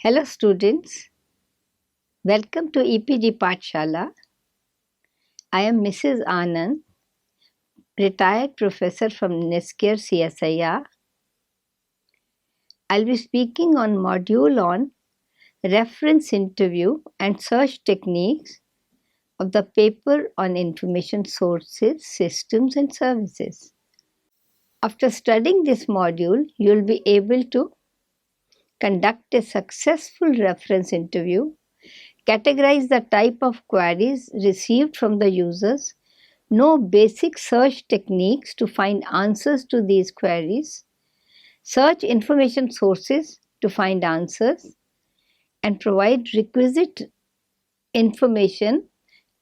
Hello students, welcome to EPG Pathshala. I am Mrs. Anand, retired professor from NISCARE CSIR. I'll be speaking on module on reference interview and search techniques of the paper on information sources, systems and services. After studying this module, you'll be able to conduct a successful reference interview, categorize the type of queries received from the users, know basic search techniques to find answers to these queries, search information sources to find answers, and provide requisite information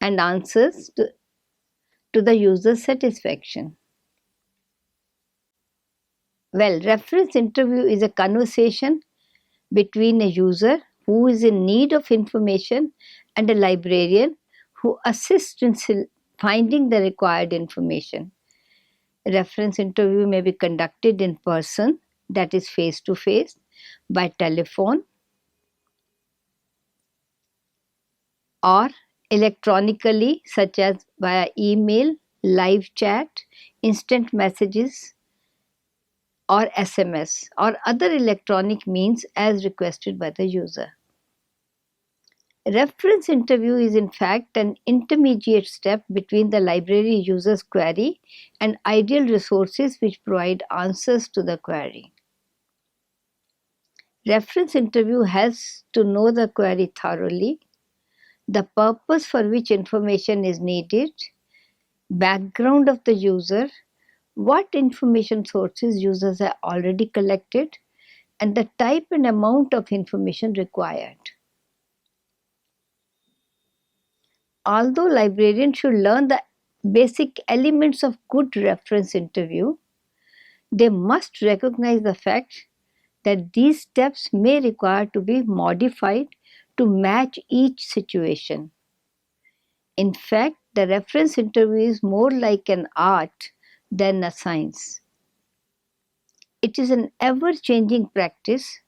and answers to the user's satisfaction. Well, reference interview is a conversation between a user who is in need of information and a librarian who assists in finding the required information. A reference interview may be conducted in person, that is face to face, by telephone, or electronically, such as via email, live chat, instant messages, or SMS, or other electronic means as requested by the user. Reference interview is in fact an intermediate step between the library user's query and ideal resources which provide answers to the query. Reference interview helps to know the query thoroughly, the purpose for which information is needed, background of the user, what information sources users have already collected, and the type and amount of information required. Although librarians should learn the basic elements of good reference interview, they must recognize the fact that these steps may require to be modified to match each situation. In fact, the reference interview is more like an art than a science. It is an ever-changing practice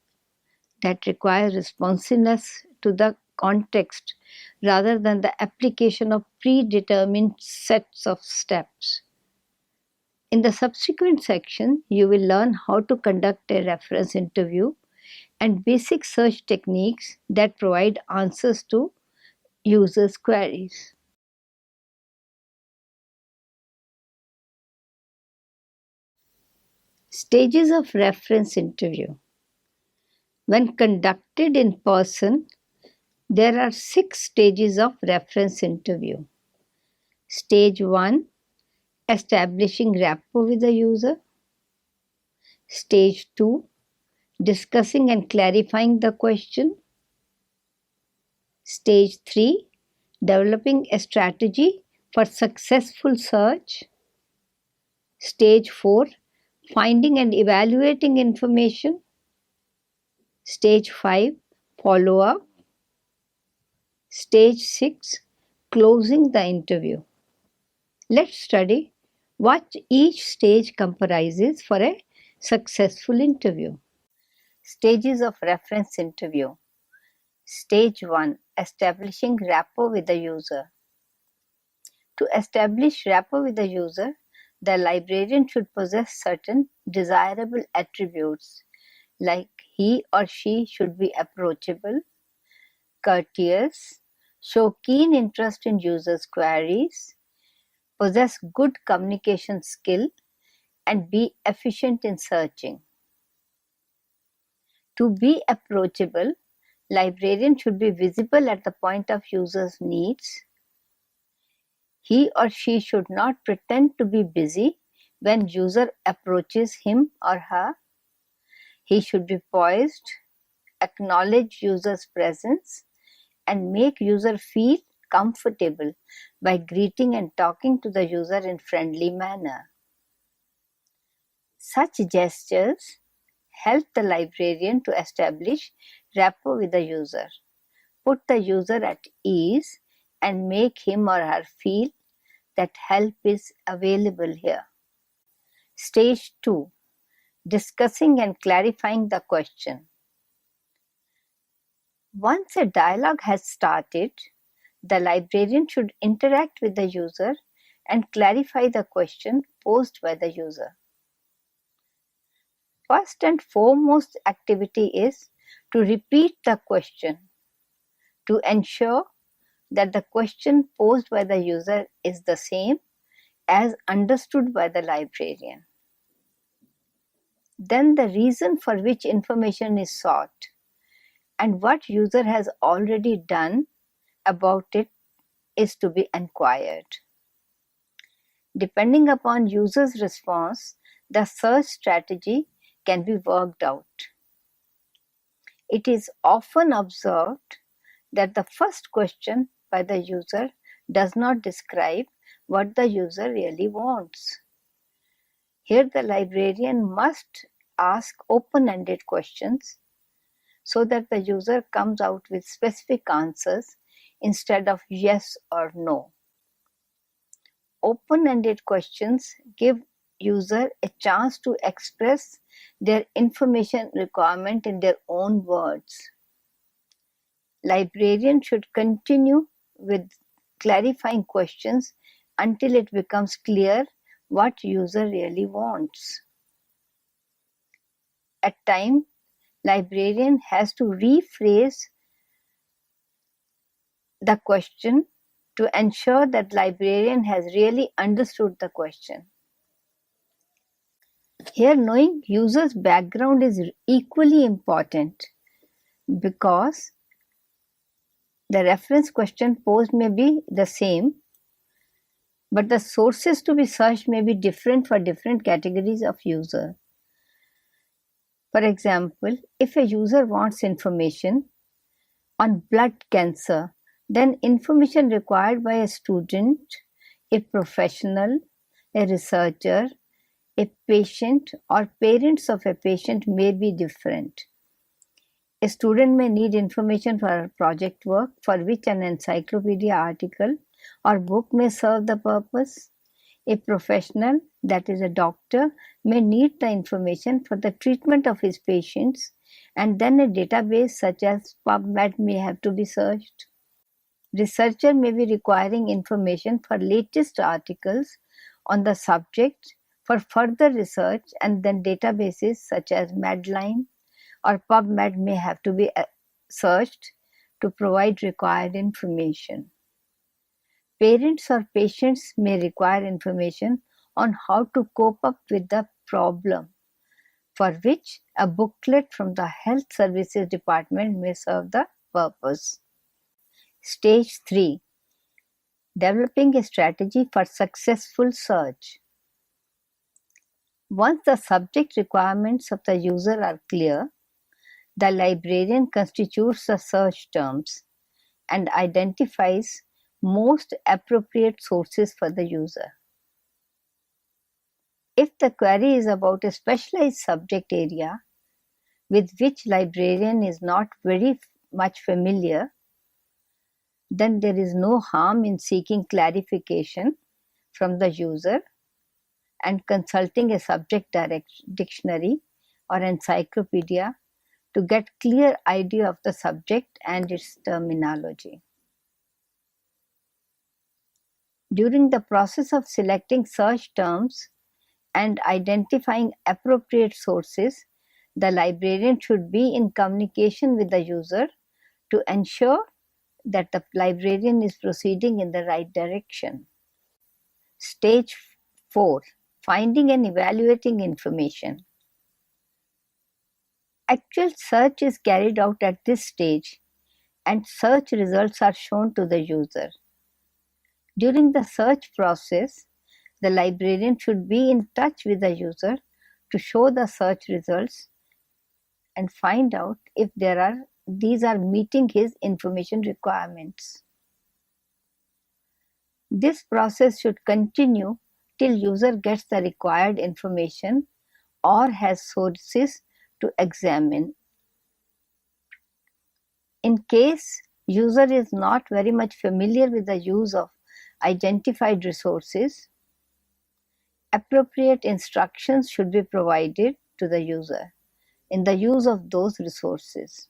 that requires responsiveness to the context rather than the application of predetermined sets of steps. In the subsequent section, you will learn how to conduct a reference interview and basic search techniques that provide answers to users' queries. Stages of reference interview. When conducted in person, there are 6 stages of reference interview. Stage 1, establishing rapport with the user. Stage 2, discussing and clarifying the question. Stage 3, developing a strategy for successful search. Stage 4, finding and evaluating information. Stage 5, follow-up. Stage 6, closing the interview. Let's study what each stage comprises for a successful interview. Stages of reference interview. Stage 1, establishing rapport with the user. To establish rapport with the user, the librarian should possess certain desirable attributes like he or she should be approachable, courteous, show keen interest in users' queries, possess good communication skill, and be efficient in searching. To be approachable, librarian should be visible at the point of user's needs. He or she should not pretend to be busy when user approaches him or her. He should be poised, acknowledge user's presence, and make user feel comfortable by greeting and talking to the user in friendly manner. Such gestures help the librarian to establish rapport with the user, put the user at ease, and make him or her feel that help is available here. Stage 2, discussing and clarifying the question. Once a dialogue has started, the librarian should interact with the user and clarify the question posed by the user. First and foremost activity is to repeat the question to ensure that the question posed by the user is the same as understood by the librarian. Then the reason for which information is sought and what user has already done about it is to be inquired. Depending upon user's response, the search strategy can be worked out. It is often observed that the first question by the user does not describe what the user really wants. Here the librarian must ask open-ended questions so that the user comes out with specific answers instead of yes or no. Open-ended questions give user a chance to express their information requirement in their own words. Librarian should continue with clarifying questions until it becomes clear what user really wants. At times, librarian has to rephrase the question to ensure that librarian has really understood the question. Here, knowing user's background is equally important because the reference question posed may be the same, but the sources to be searched may be different for different categories of user. For example, if a user wants information on blood cancer, then information required by a student, a professional, a researcher, a patient, or parents of a patient may be different. A student may need information for project work for which an encyclopedia article or book may serve the purpose. A professional, that is a doctor, may need the information for the treatment of his patients, and then a database such as PubMed may have to be searched. Researcher may be requiring information for latest articles on the subject for further research, and then databases such as Medline or PubMed may have to be searched to provide required information. Parents or patients may require information on how to cope up with the problem, for which a booklet from the Health Services Department may serve the purpose. Stage 3. Developing a strategy for successful search. Once the subject requirements of the user are clear, the librarian constitutes the search terms and identifies most appropriate sources for the user. If the query is about a specialized subject area with which librarian is not very much familiar, then there is no harm in seeking clarification from the user and consulting a subject dictionary or encyclopedia to get clear idea of the subject and its terminology. During the process of selecting search terms and identifying appropriate sources, the librarian should be in communication with the user to ensure that the librarian is proceeding in the right direction. Stage 4. Finding and evaluating information. Actual search is carried out at this stage and search results are shown to the user. During the search process, the librarian should be in touch with the user to show the search results and find out if these are meeting his information requirements. This process should continue till user gets the required information or has sources to examine. In case user is not very much familiar with the use of identified resources, appropriate instructions should be provided to the user in the use of those resources.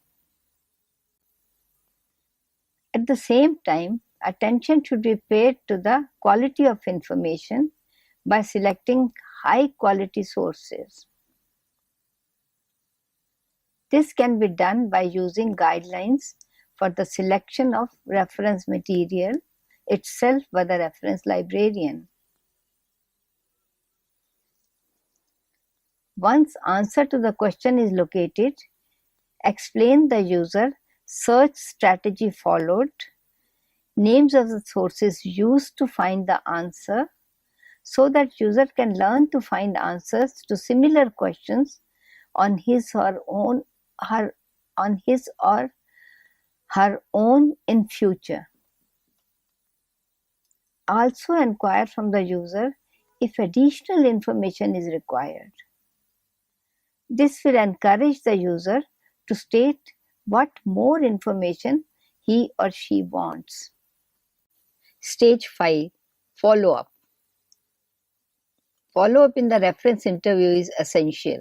At the same time, attention should be paid to the quality of information by selecting high quality sources. This can be done by using guidelines for the selection of reference material itself by the reference librarian. Once answer to the question is located, explain the user search strategy followed, names of the sources used to find the answer, so that user can learn to find answers to similar questions on his or her own in future. Also inquire from the user if additional information is required. This will encourage the user to state what more information he or she wants. Stage 5. Follow-up. Follow-up in the reference interview is essential,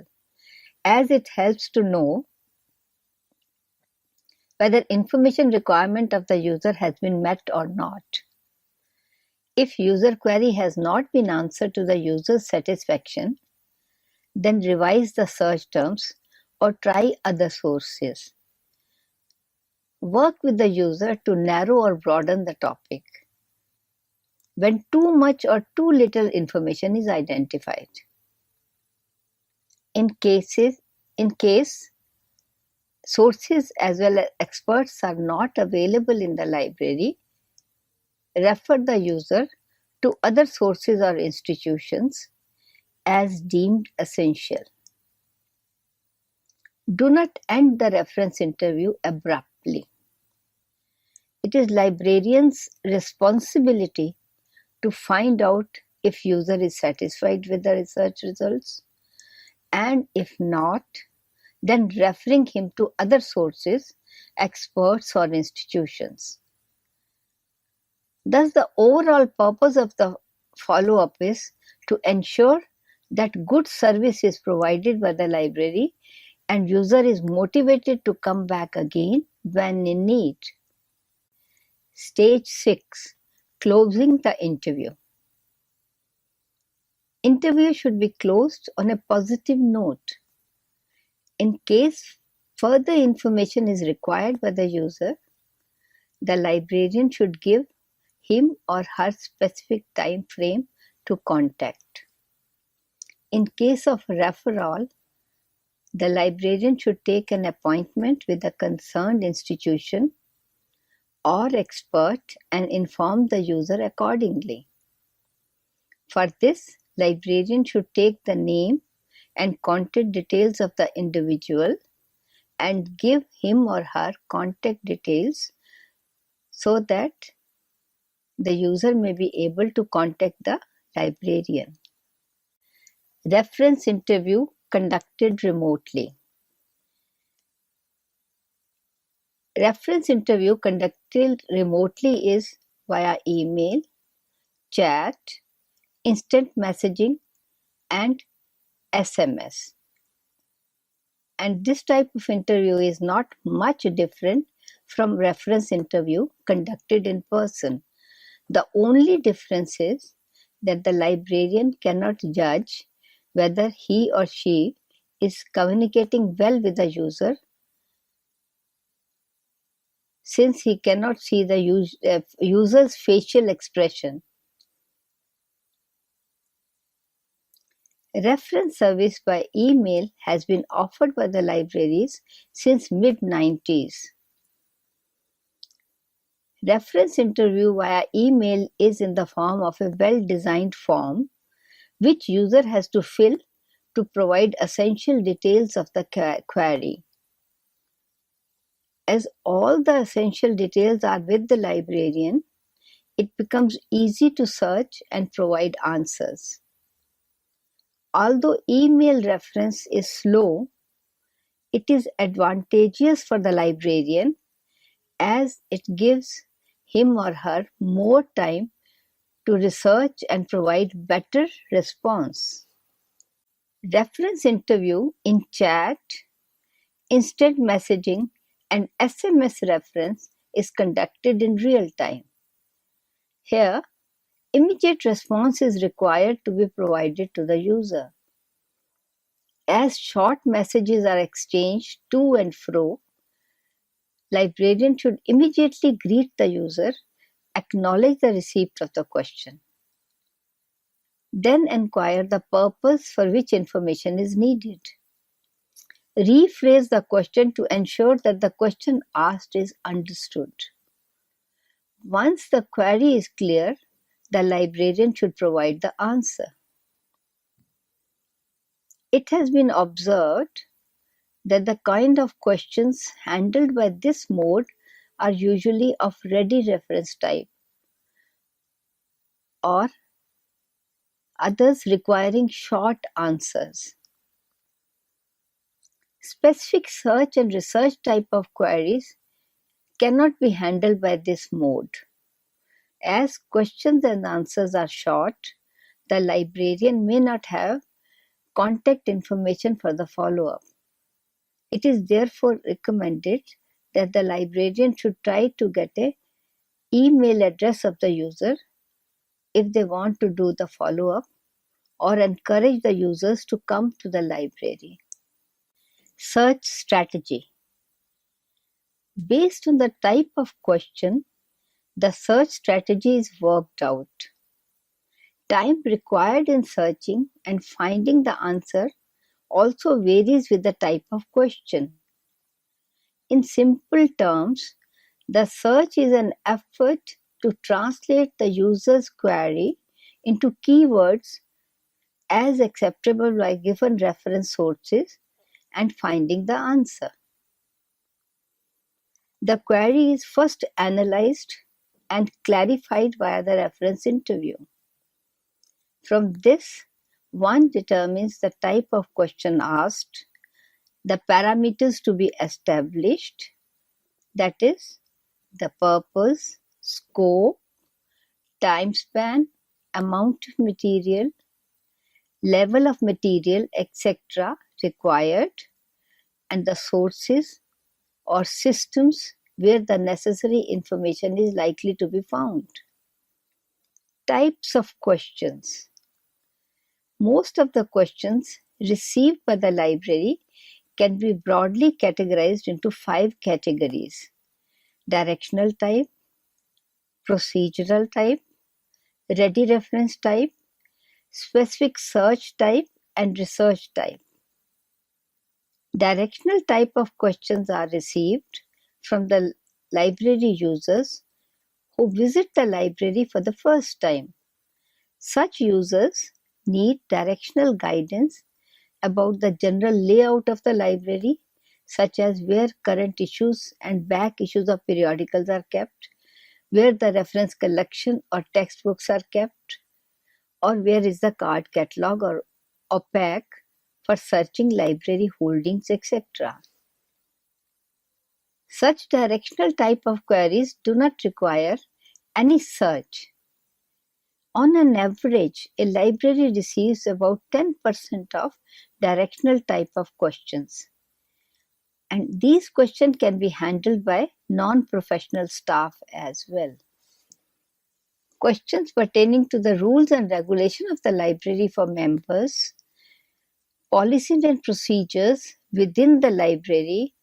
as it helps to know whether information requirement of the user has been met or not. If user query has not been answered to the user's satisfaction, then revise the search terms or try other sources. Work with the user to narrow or broaden the topic when too much or too little information is identified. In case sources as well as experts are not available in the library, refer the user to other sources or institutions as deemed essential. Do not end the reference interview abruptly. It is librarian's responsibility to find out if user is satisfied with the research results, and if not, then referring him to other sources, experts or institutions. Thus, the overall purpose of the follow-up is to ensure that good service is provided by the library and user is motivated to come back again when in need. Stage 6. Closing the interview. Interview should be closed on a positive note. In case further information is required by the user, the librarian should give him or her specific time frame to contact. In case of referral, the librarian should take an appointment with the concerned institution or expert and inform the user accordingly. For this, librarian should take the name and contact details of the individual and give him or her contact details so that the user may be able to contact the librarian. Reference interview conducted remotely. Reference interview conducted remotely is via email, chat, instant messaging, and SMS. And this type of interview is not much different from reference interview conducted in person. The only difference is that the librarian cannot judge whether he or she is communicating well with the user, since he cannot see the user's facial expression. Reference service by email has been offered by the libraries since mid-90s. Reference interview via email is in the form of a well-designed form which user has to fill to provide essential details of the query. As all the essential details are with the librarian, it becomes easy to search and provide answers. Although email reference is slow, it is advantageous for the librarian as it gives him or her more time to research and provide better response. Reference interview in chat, instant messaging, and SMS reference is conducted in real time. Here, immediate response is required to be provided to the user. As short messages are exchanged to and fro, librarian should immediately greet the user, acknowledge the receipt of the question, then inquire the purpose for which information is needed. Rephrase the question to ensure that the question asked is understood. Once the query is clear, the librarian should provide the answer. It has been observed that the kind of questions handled by this mode are usually of ready reference type, or others requiring short answers. Specific search and research type of queries cannot be handled by this mode. As questions and answers are short, the librarian may not have contact information for the follow-up. It is therefore recommended that the librarian should try to get an email address of the user if they want to do the follow-up, or encourage the users to come to the library. Search strategy. Based on the type of question, the search strategy is worked out. Time required in searching and finding the answer also varies with the type of question. In simple terms, the search is an effort to translate the user's query into keywords as acceptable by given reference sources and finding the answer. The query is first analyzed and clarified via the reference interview. From this, one determines the type of question asked, the parameters to be established, that is, the purpose, scope, time span, amount of material, level of material, etc. required, and the sources or systems where the necessary information is likely to be found. Types of questions. Most of the questions received by the library can be broadly categorized into 5 categories: directional type, procedural type, ready reference type, specific search type, and research type. Directional type of questions are received from the library users who visit the library for the first time. Such users need directional guidance about the general layout of the library, such as where current issues and back issues of periodicals are kept, where the reference collection or textbooks are kept, or where is the card catalog or OPAC for searching library holdings, etc. Such directional type of queries do not require any search. On an average, a library receives about 10% of directional type of questions. And these questions can be handled by non-professional staff as well. Questions pertaining to the rules and regulation of the library for members, policies and procedures within the library,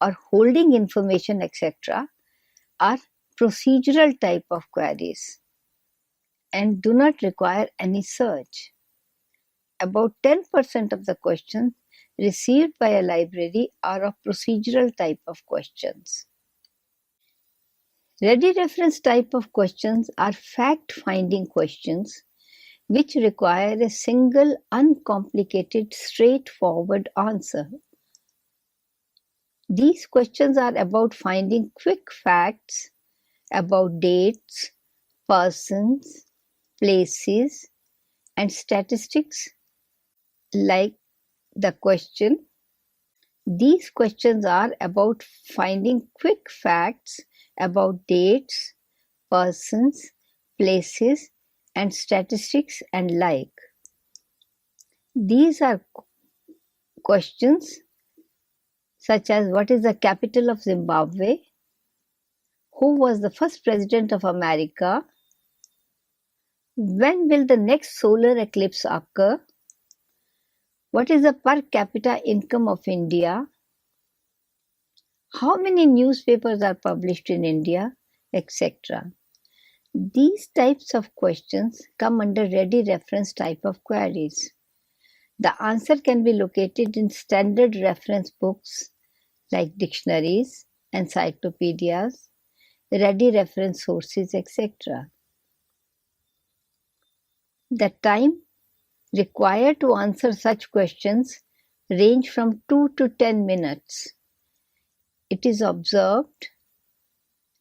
or holding information, etc., are procedural type of queries and do not require any search. About 10% of the questions received by a library are of procedural type of questions. Ready reference type of questions are fact-finding questions which require a single, uncomplicated, straightforward answer. These questions are about finding quick facts about dates, persons, places, and statistics like the question. These questions are about finding quick facts about dates, persons, places, and statistics and like. These are questions such as what is the capital of Zimbabwe, Who was the first president of America? When will the next solar eclipse occur? What is the per capita income of India? How many newspapers are published in India? Etc. These types of questions come under ready reference type of queries. The answer can be located in standard reference books like dictionaries, encyclopedias, ready reference sources, etc. The time required to answer such questions range from 2 to 10 minutes. It is observed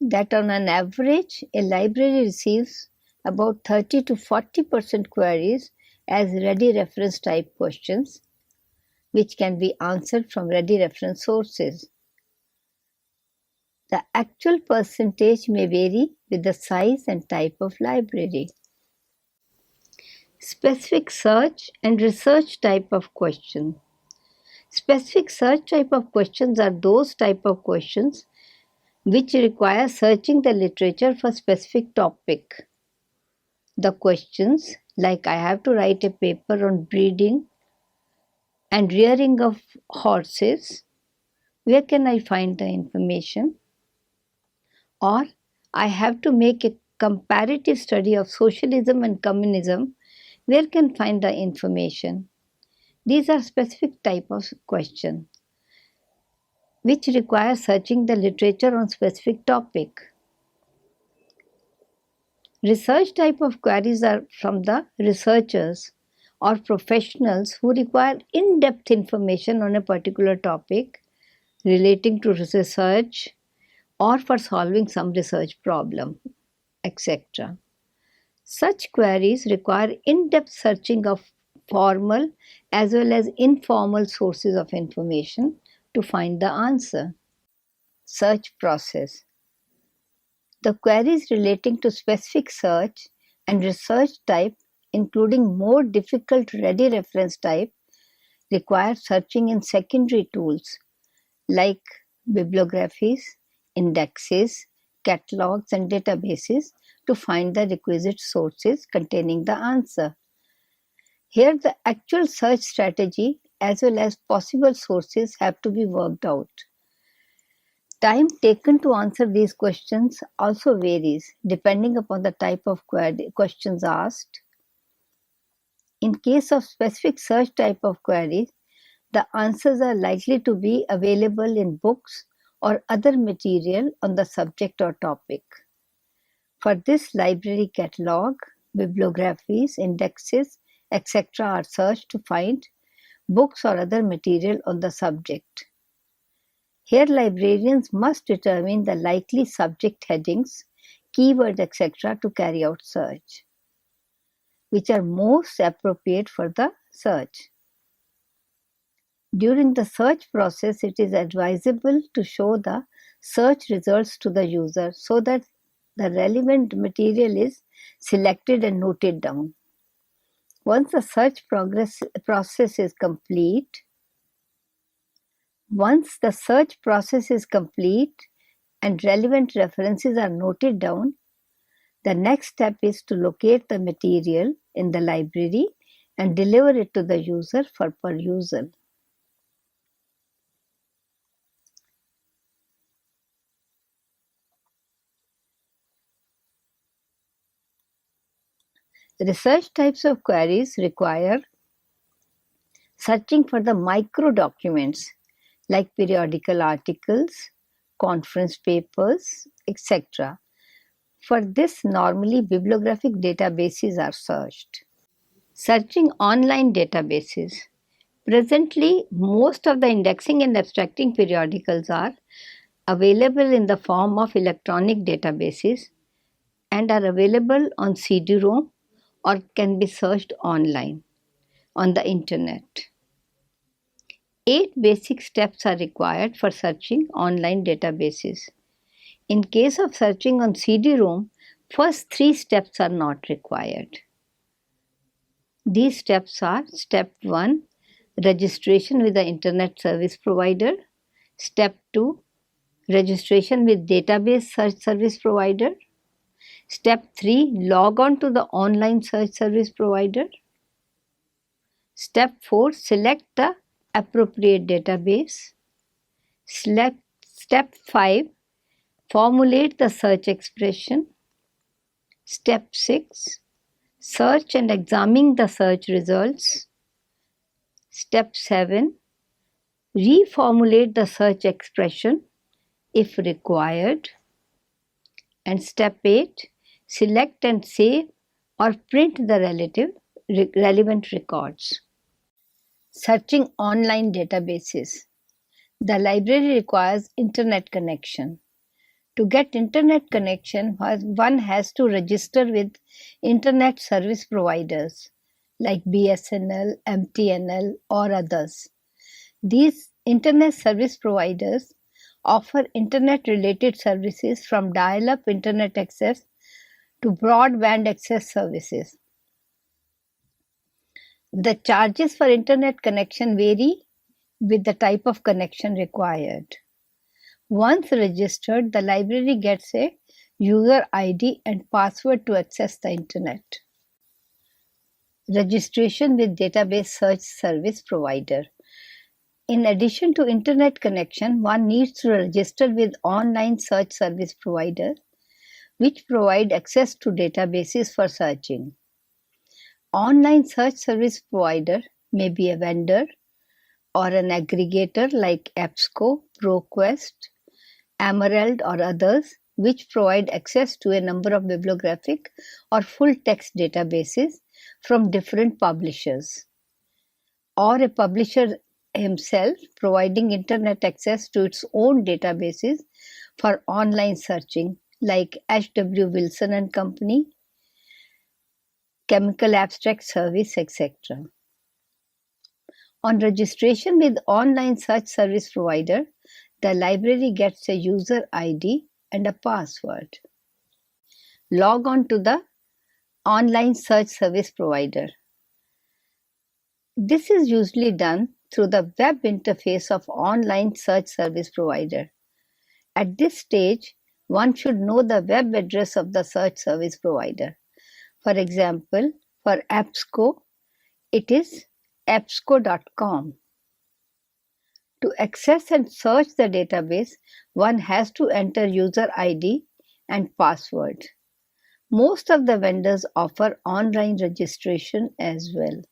that on an average, a library receives about 30 to 40% queries as ready reference type questions, which can be answered from ready reference sources. The actual percentage may vary with the size and type of library. Specific search and research type of question. Specific search type of questions are those type of questions which require searching the literature for specific topic. The questions, like I have to write a paper on breeding and rearing of horses, where can I find the information? Or I have to make a comparative study of socialism and communism, where can I find the information? These are specific type of question which require searching the literature on specific topic. Research type of queries are from the researchers or professionals who require in-depth information on a particular topic relating to research or for solving some research problem, etc. Such queries require in-depth searching of formal as well as informal sources of information to find the answer. Search process. The queries relating to specific search and research type, including more difficult ready reference type, require searching in secondary tools like bibliographies, indexes, catalogs, and databases to find the requisite sources containing the answer. Here, the actual search strategy as well as possible sources have to be worked out. Time taken to answer these questions also varies depending upon the type of questions asked. In case of specific search type of queries, the answers are likely to be available in books or other material on the subject or topic. For this, library catalog, bibliographies, indexes, etc. are searched to find books or other material on the subject. Here, librarians must determine the likely subject headings, keywords, etc. to carry out search, which are most appropriate for the search. During the search process, it is advisable to show the search results to the user so that the relevant material is selected and noted down. Once the search process is complete and relevant references are noted down, the next step is to locate the material in the library and deliver it to the user for perusal. Research types of queries require searching for the micro documents like periodical articles, conference papers, etc. For this, normally bibliographic databases are searched. Searching online databases. Presently, most of the indexing and abstracting periodicals are available in the form of electronic databases and are available on CD-ROM or can be searched online on the internet. 8 basic steps are required for searching online databases. In case of searching on CD-ROM, first 3 steps are not required. These steps are: Step 1, registration with the Internet Service Provider. Step 2, registration with database search service provider. Step 3, log on to the online search service provider. Step 4, select the appropriate database. Step 5, formulate the search expression. Step 6, search and examine the search results. Step 7, reformulate the search expression if required. And step 8, select and save or print the relevant records. Searching online databases. The library requires internet connection. To get internet connection, one has to register with internet service providers like BSNL, MTNL, or others. These internet service providers offer internet-related services from dial-up internet access to broadband access services. The charges for internet connection vary with the type of connection required. Once registered, the library gets a user ID and password to access the internet. Registration with database search service provider. In addition to internet connection, one needs to register with online search service provider, which provide access to databases for searching. Online search service provider may be a vendor or an aggregator like EBSCO, ProQuest, Emerald, or others, which provide access to a number of bibliographic or full-text databases from different publishers. Or a publisher himself providing internet access to its own databases for online searching like H.W. Wilson and Company, Chemical Abstract Service, etc. On registration with online search service provider, the library gets a user ID and a password. Log on to the online search service provider. This is usually done through the web interface of online search service provider. At this stage, one should know the web address of the search service provider. For example, for EBSCO, it is ebsco.com. To access and search the database, one has to enter user ID and password. Most of the vendors offer online registration as well.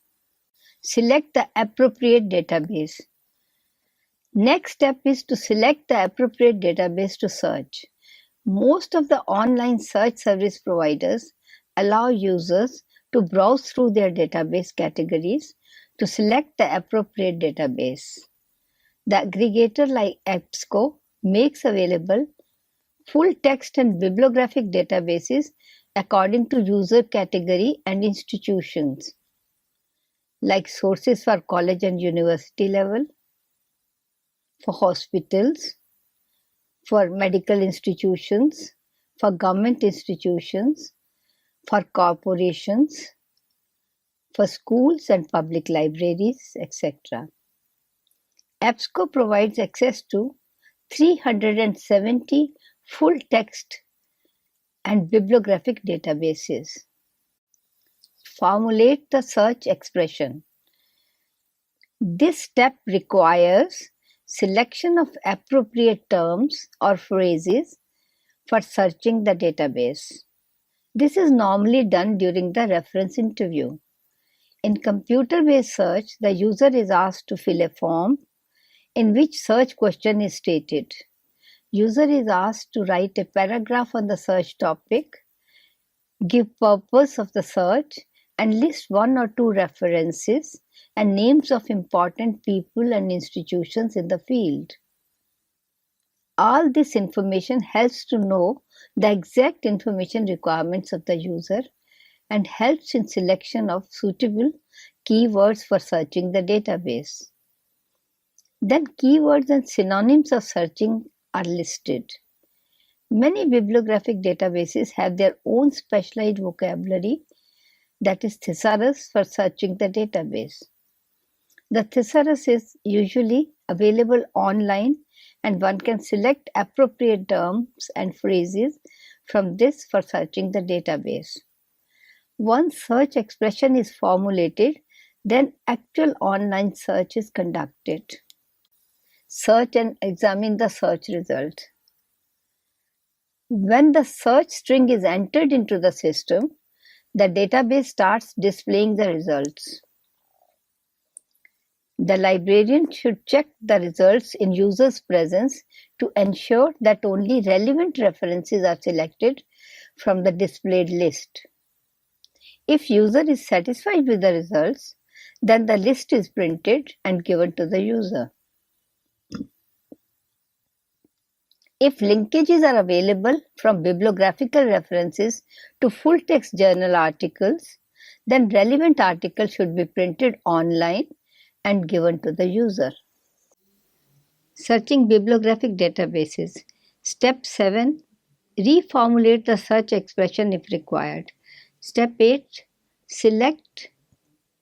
Select the appropriate database. Next step is to select the appropriate database to search. Most of the online search service providers allow users to browse through their database categories to select the appropriate database. The aggregator like EBSCO makes available full text and bibliographic databases according to user category and institutions, like sources for college and university level, for hospitals, for medical institutions, for government institutions, for corporations, for schools and public libraries, etc. EBSCO provides access to 370 full text and bibliographic databases. Formulate the search expression. This step requires selection of appropriate terms or phrases for searching the database. This is normally done during the reference interview. In computer-based search, the user is asked to fill a form in which search question is stated. User is asked to write a paragraph on the search topic, give purpose of the search, and list one or two references and names of important people and institutions in the field. All this information helps to know the exact information requirements of the user and helps in selection of suitable keywords for searching the database. Then keywords and synonyms of searching are listed. Many bibliographic databases have their own specialized vocabulary, that is thesaurus, for searching the database. The thesaurus is usually available online and one can select appropriate terms and phrases from this for searching the database. Once search expression is formulated, then actual online search is conducted. Search and examine the search result. When the search string is entered into the system, the database starts displaying the results. The librarian should check the results in user's presence to ensure that only relevant references are selected from the displayed list. If user is satisfied with the results, then the list is printed and given to the user. If linkages are available from bibliographical references to full-text journal articles, then relevant articles should be printed online and given to the user. Searching bibliographic databases. Step 7. Reformulate the search expression if required. Step 8. Select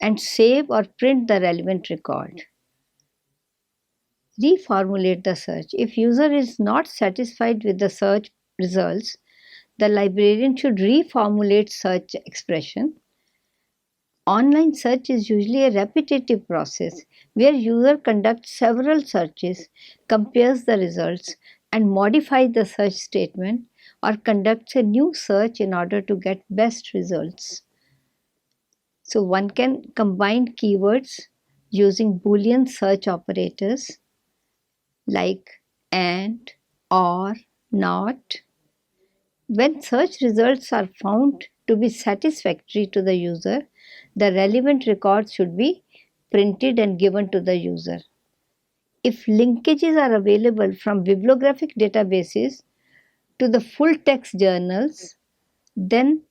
and save or print the relevant record. Reformulate the search. If user is not satisfied with the search results, the librarian should reformulate search expression. Online search is usually a repetitive process where user conducts several searches, compares the results, and modifies the search statement or conducts a new search in order to get best results. So one can combine keywords using Boolean search operators like and, or, not. When search results are found to be satisfactory to the user, the relevant records should be printed and given to the user. If linkages are available from bibliographic databases to the full-text journals, then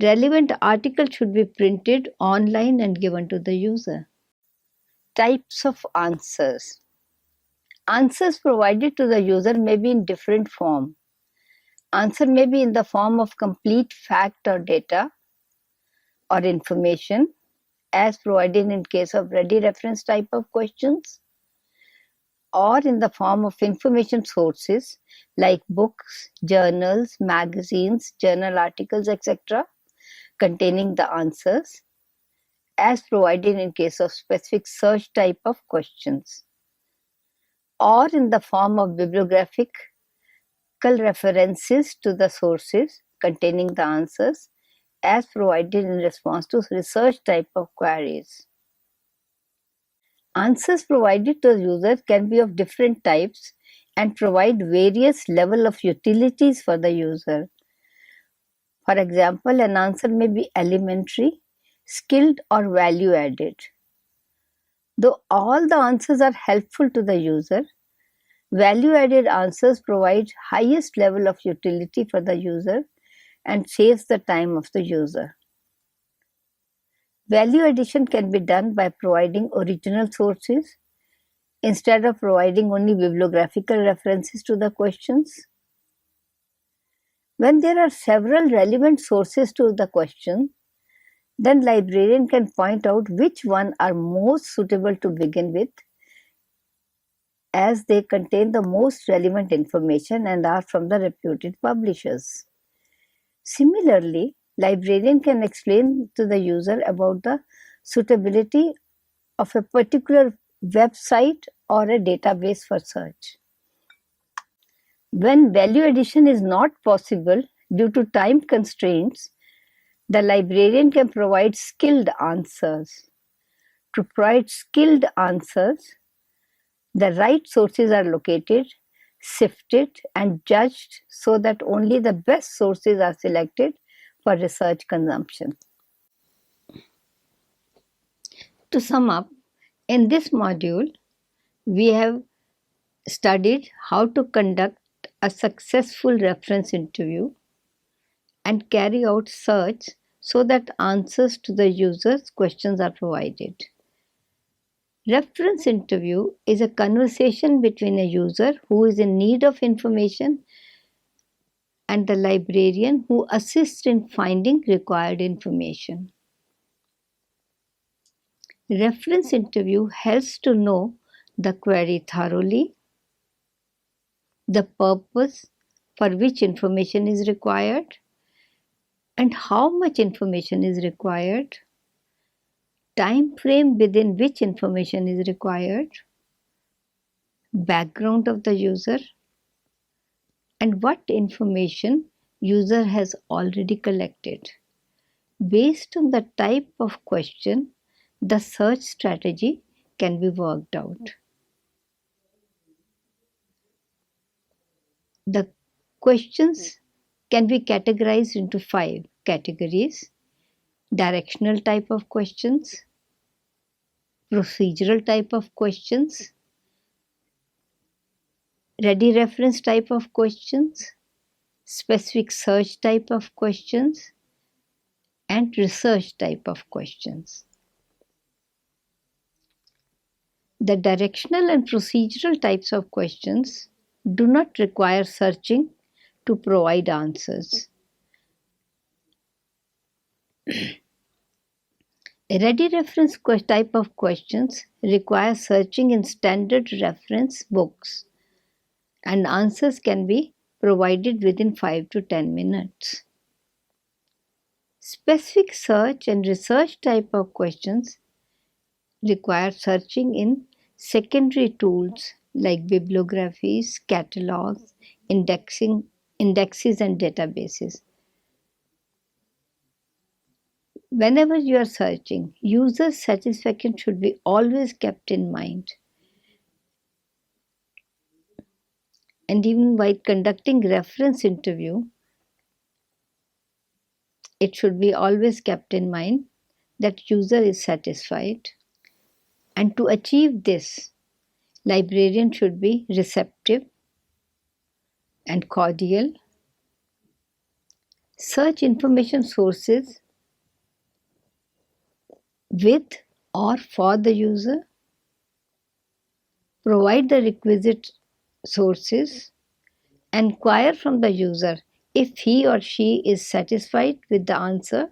relevant articles should be printed online and given to the user. Types of answers. Answers provided to the user may be in different form. Answer may be in the form of complete fact or data or information as provided in case of ready reference type of questions, or in the form of information sources like books, journals, magazines, journal articles, etc. containing the answers as provided in case of specific search type of questions, or in the form of bibliographical references to the sources containing the answers as provided in response to research type of queries. Answers provided to the user can be of different types and provide various level of utilities for the user. For example, an answer may be elementary, skilled, or value added. Though all the answers are helpful to the user, value added answers provide highest level of utility for the user and saves the time of the user. Value addition can be done by providing original sources instead of providing only bibliographical references to the questions. When there are several relevant sources to the question, then librarian can point out which one are most suitable to begin with, as they contain the most relevant information and are from the reputed publishers. Similarly, librarian can explain to the user about the suitability of a particular website or a database for search. When value addition is not possible due to time constraints, the librarian can provide skilled answers. To provide skilled answers, the right sources are located, sifted, and judged so that only the best sources are selected for research consumption. To sum up, in this module, we have studied how to conduct a successful reference interview and carry out search so that answers to the user's questions are provided. Reference interview is a conversation between a user who is in need of information and the librarian who assists in finding required information. Reference interview helps to know the query thoroughly the purpose for which information is required, and how much information is required, time frame within which information is required, background of the user, and what information user has already collected. Based on the type of question, the search strategy can be worked out. The questions can be categorized into 5 categories: directional type of questions, procedural type of questions, ready reference type of questions, specific search type of questions, and research type of questions. The directional and procedural types of questions do not require searching to provide answers. A ready reference type of questions require searching in standard reference books, and answers can be provided within 5 to 10 minutes. Specific search and research type of questions require searching in secondary tools like bibliographies, catalogs, indexes, and databases. Whenever you are searching, user satisfaction should be always kept in mind. And even while conducting reference interview, it should be always kept in mind that user is satisfied. And to achieve this, librarian should be receptive and cordial, search information sources with or for the user, provide the requisite sources, inquire from the user if he or she is satisfied with the answer,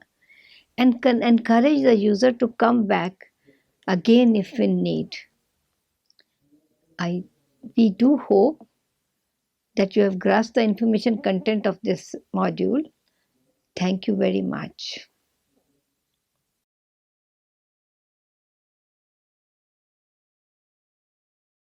and can encourage the user to come back again if in need. We do hope that you have grasped the information content of this module. Thank you very much.